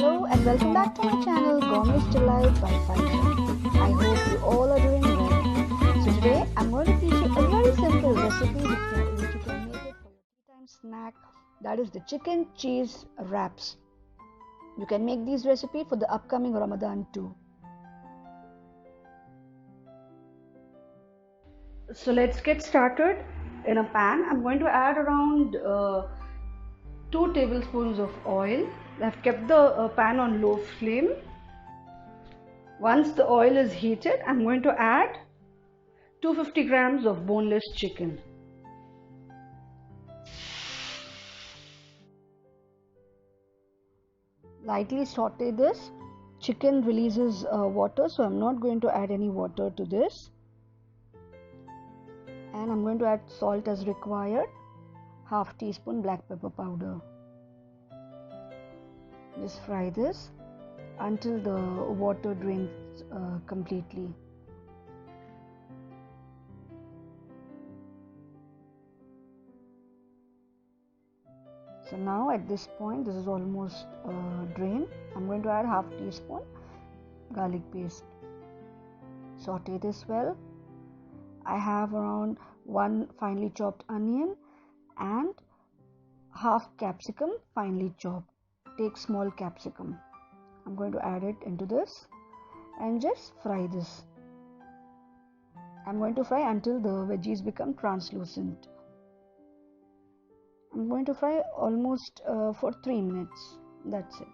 Hello and welcome back to my channel Gourmet's Delight by Pfizer. I hope you all are doing well. So today I'm going to teach you a very simple recipe which you can make it for your tea time snack. That is the chicken cheese wraps. You can make these recipes for the upcoming Ramadan too. So let's get started. In a pan I'm going to add around 2 tablespoons of oil. I've kept the pan on low flame. Once the oil is heated, I'm going to add 250 grams of boneless chicken. Lightly saute this. Chicken releases water, so I'm not going to add any water to this. And I'm going to add salt as required. Half teaspoon black pepper powder. Just fry this until the water drains completely. So now at this point, this is almost drained. I'm going to add half teaspoon garlic paste. Saute this well. I have around 1 finely chopped onion and half capsicum finely chopped. Take small capsicum. I'm going to add it into this and just fry this. I'm going to fry until the veggies become translucent. I'm going to fry almost for 3 minutes. That's it.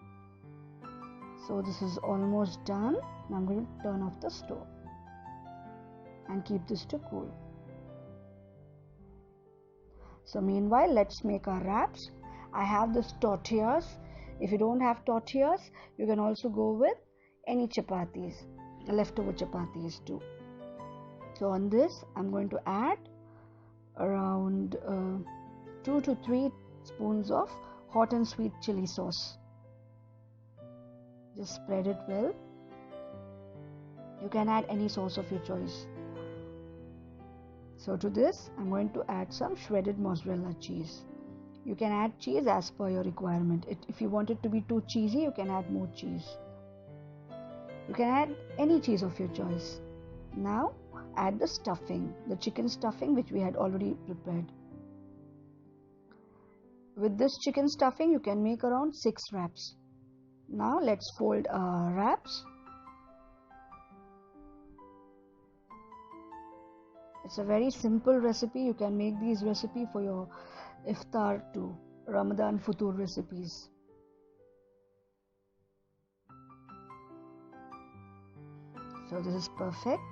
So this is almost done. Now I'm going to turn off the stove and keep this to cool. So meanwhile, let's make our wraps. I have this tortillas. If you don't have tortillas, you can also go with any chapatis, leftover chapatis too. So on this, I'm going to add around 2 to 3 spoons of hot and sweet chili sauce. Just spread it well. You can add any sauce of your choice. So to this, I'm going to add some shredded mozzarella cheese. You can add cheese as per your requirement. If you want it to be too cheesy, you can add more cheese. You can add any cheese of your choice. Now add the stuffing, the chicken stuffing which we had already prepared. With this chicken stuffing, you can make around 6 wraps. Now let's fold our wraps. It's a very simple recipe. You can make these recipes for your iftar too, Ramadan futur recipes. So this is perfect.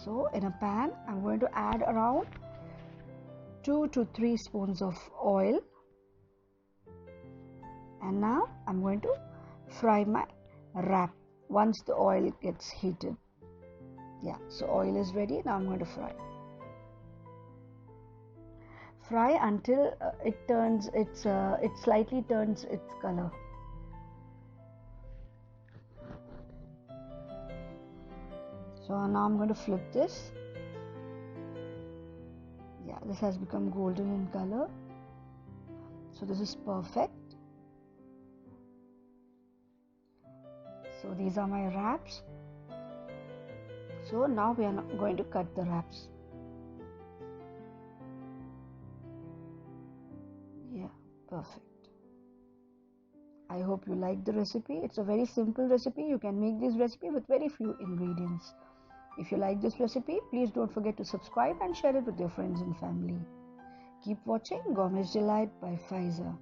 So in a pan, I'm going to add around 2 to 3 spoons of oil. And now I'm going to fry my wrap once the oil gets heated. Yeah, so oil is ready. Now I'm going to fry. Fry until it slightly turns its color. So now I'm going to flip this. Yeah, this has become golden in color. So this is perfect. So these are my wraps. So now we are going to cut the wraps. Yeah, perfect. I hope you like the recipe. It's a very simple recipe. You can make this recipe with very few ingredients. If you like this recipe, please don't forget to subscribe and share it with your friends and family. Keep watching Gourmet's Delight by Pfizer.